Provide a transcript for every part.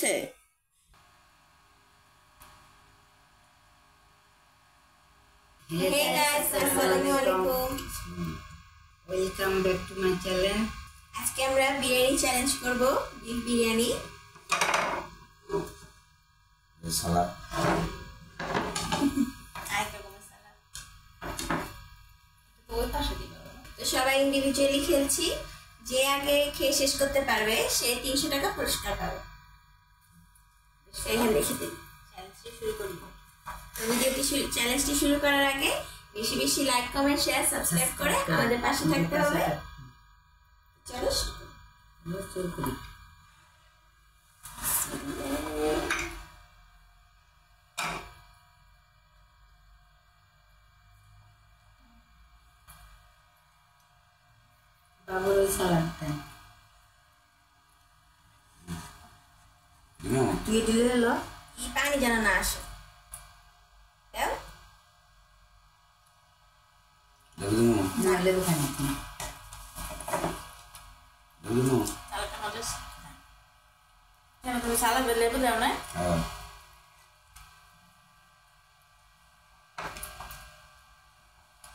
হয়েছে? Hey guys, Assalamualaikum. Welcome back to my channel. আজকে আমরা বিরিয়ানি চ্যালেঞ্জ করব, বিফ বিরিয়ানি। সালাদ তো সবাই ইন্ডিভিজুয়ালি খেলছি, যে আগে খেয়ে শেষ করতে পারবে সে 300 টাকা পুরস্কার পাবে। সেইখানে দেখে দিন চ্যালেঞ্জটি শুরু করি। ভিডিওটি চ্যালেঞ্জটি শুরু করার আগে বেশি বেশি লাইক, কমেন্ট, শেয়ার, সাবস্ক্রাইব করে আমাদের পাশে থাকতে হবে। চলো শুরু করি। বাবুর ওই সালাদটা তুই দিলে হলো কি পানি যেন না আসে। দাও না লেবু খানি তুমি সালাদ লেবু দাও না?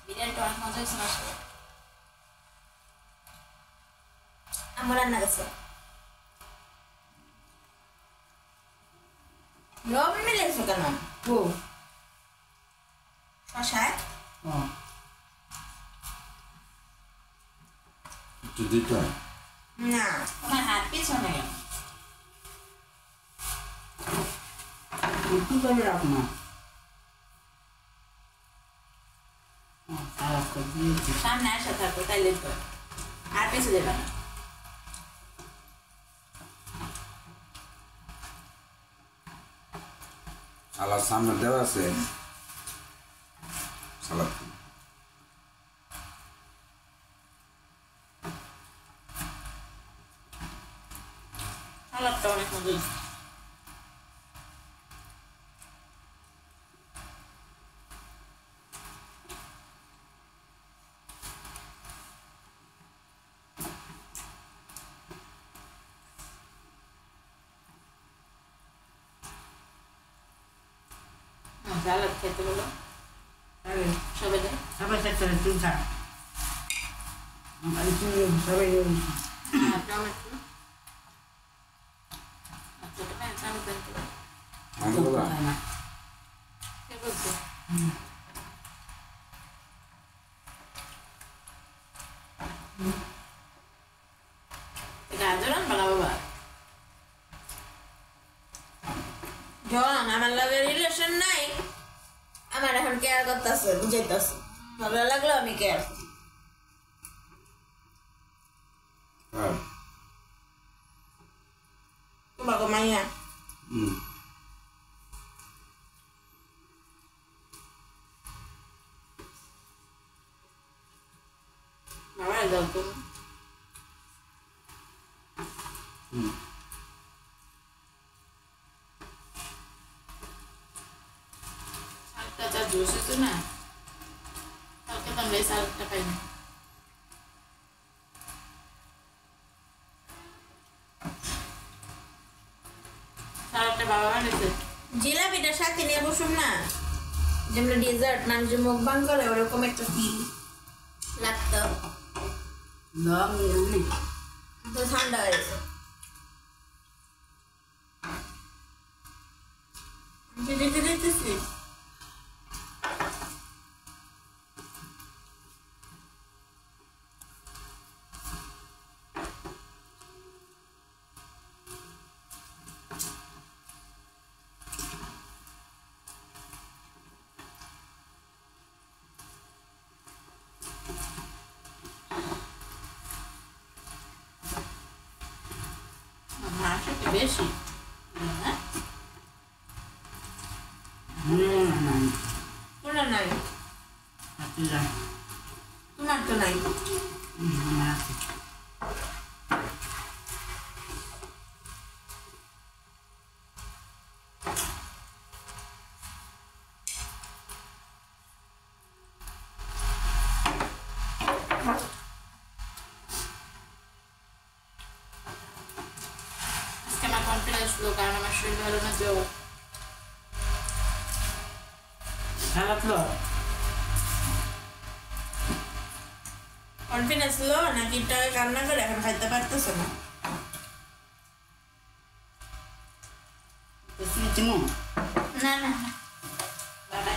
বিরিয়ানিটা অনেক মজা হয়েছে না? আমার রান্না গেছে লবণ মিলেছো কেন? ও শশায় একটু দিতে হয় না, তোমার হাত পিছনে কি করে রাখ না সালাদ করে দিয়েছি সামনে আসা থাকো, তাইলে তো আর পিছু দেবে না। সালাদ সামনে দেওয়া আছে সালাদ সালাদটা অনেক মজা হয়েছে। সালাদ খেতে বলো সবাই দেয়, সবাই সাথে তুই থাক সবাই গাজর বানাবো বা জন আমার লগে রিলেশন নাই, আমার এখন কেয়ার করতেছে, বুঝাইতেছে ভালো লাগলো আমি কেয়ার তোমাকে মাইয়া বাবা যাও তুমি সাতটা জুস আছে না, কালকে তো আমরা এই সালাদটা পাইনি। সালাদটা বাবা বানিয়েছে, জিলাপিটার সাথে নিয়ে বসুন না, যেমন ডেজার্ট না যে মুখবাং করে ওরকম একটা ফিল লাগতো। তো ঠান্ডা হয়ে গেছে দিতে দিতেছি। বেশি তোমার নাই, তোমার তো নাই। কনফিডেন্স লো কারণ আমার শরীর ভালো না তো খারাপ লো কনফিডেন্স লো নাকি টাকা কান্না করে এখন খাইতে পারতেছ না তো শুনে চিনো না না বাবা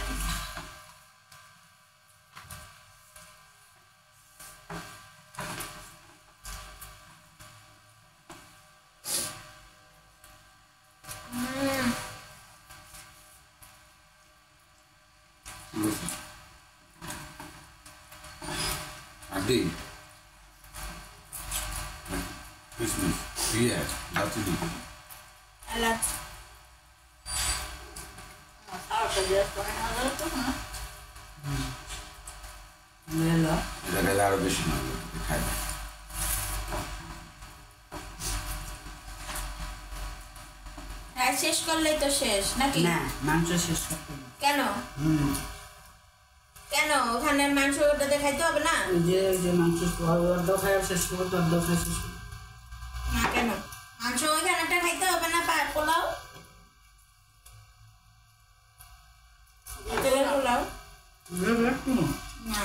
Adi. Christmas. Yes, that's it. আল্লাহ সারাটা দিয়ে করে না হলো তো না লেলো এটা গেলে আরো বেশি না খাই রাত শেষ করলেই তো শেষ নাকি না মাংস শেষ করতে হবে। কেন হুম কেন ওখানে মাংস ওটাতে খাইতে হবে না ওই যে মাংস অর্ধ খায় শেষ করবো অর্ধ খায় শেষ করবো না কেন মাংস ওইখানেটা খাইতে হবে না পোলাও তেলের পোলাও না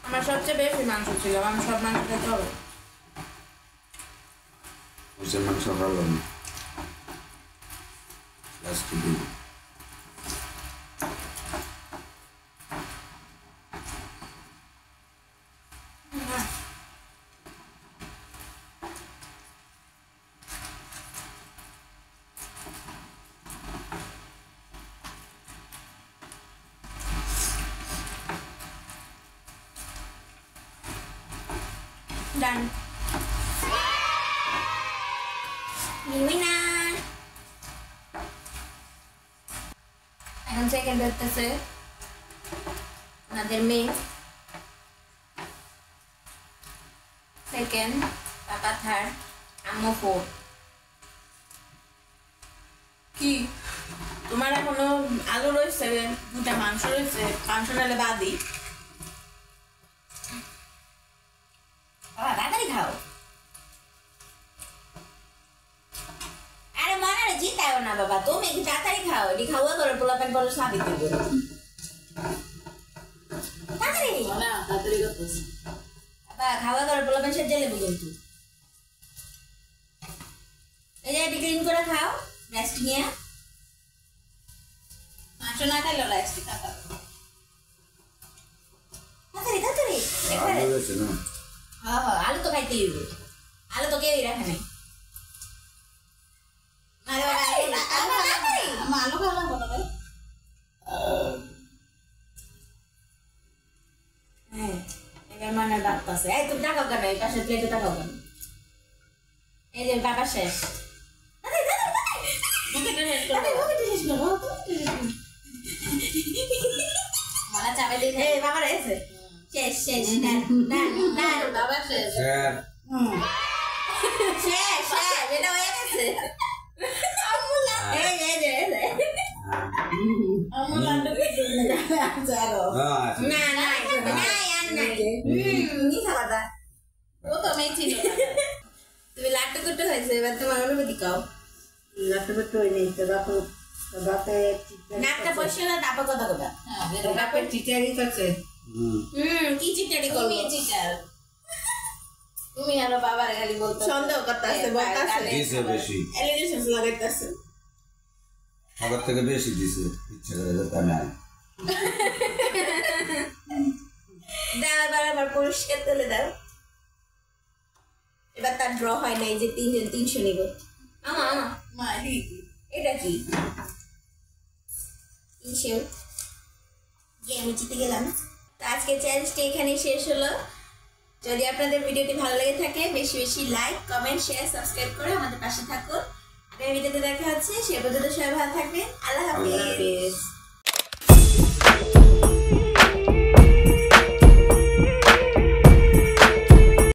আমার সবচেয়ে বেশি মাংস ছিল আমার সব মাংস খেতে হবে ওই মাংস ভালো না লাস্টে দিই Done. Winner. এখন সেকেন্ড হতেছে আমাদের মেয়ে সেকেন্ড পাপা থার্ড আম্মু ফোর কি তোমার এখনো আলু রয়েছে দুটা মাংস রয়েছে মাংস নাহলে বাদি তাড়াতাড়ি খাও আরে মনে রে জিতাও না বাবা তুমি কি তাড়াতাড়ি খাও এটি খাওয়া করে পোলাপেন করে সাবিত দেবো তাড়াতাড়ি বলে তাড়াতাড়ি করতেছি বাবা খাওয়া করে পোলাপেন সেজে লেবু কিন্তু এই যে এটি ক্লিন করে খাও রেস্ট নিয়ে মাংস না খাইলো রেস্ট তাড়াতাড়ি তাড়াতাড়ি আলু রয়েছে না হ্যাঁ হ্যাঁ আলু তো খাইতেই হবে আলু তো কেউই রাখে নাই আরে বাবা আমার আলু খাওয়া বলো ভাই হ্যাঁ এবার মানে ডাকতেছে এই তুমি টাকাও কেন এই পাশে প্লেটে টাকাও কেন এই যে বাবা শেষ মালা চাপে দিয়ে এই বাবা রয়েছে শেষ শেষ না না না বাবা শেষ স্যার শেষ শেষ এটা হয়ে গেছে এই এই এই আমার লাড্ডু খেতে জানো হ্যাঁ না না না আর না কি খাওয়া ও তো মেয়ে ছিল তুমি লাট্টু কুট্টু হয়েছে এবার তোমার অনুভূতি কাও লাট্টু করতে হয় নেই তো বাপে নাকটা পয়সা না তারপর কথা কথা হ্যাঁ বাপের টিচারই করছে কি চিটারি করবি চিটার তুমি আরো বাবার খালি বলতে সন্দেহ করতেছে বলতেছে দিছে বেশি এলিগেশনস লাগাইতেছে খাবার থেকে বেশি দিছে ইচ্ছা করে যাতে আমি আনি দাও এবার আবার পরিষ্কার তুলে দাও এবার তার ড্র হয় নাই যে 3 জন 300 নিব আমা আমা মা দিদি এটা কি 300 যে আমি জিতে গেলাম তো আজকে চ্যালেঞ্জটা এখানেই শেষ হলো যদি আপনাদের ভিডিওটি ভালো লেগে থাকে বেশি বেশি লাইক কমেন্ট শেয়ার সাবস্ক্রাইব করে আমাদের পাশে থাকুন। আগামী ভিডিওতে দেখা হচ্ছে, সে পর্যন্ত সবাই ভালো থাকবেন। আল্লাহ হাফেজ।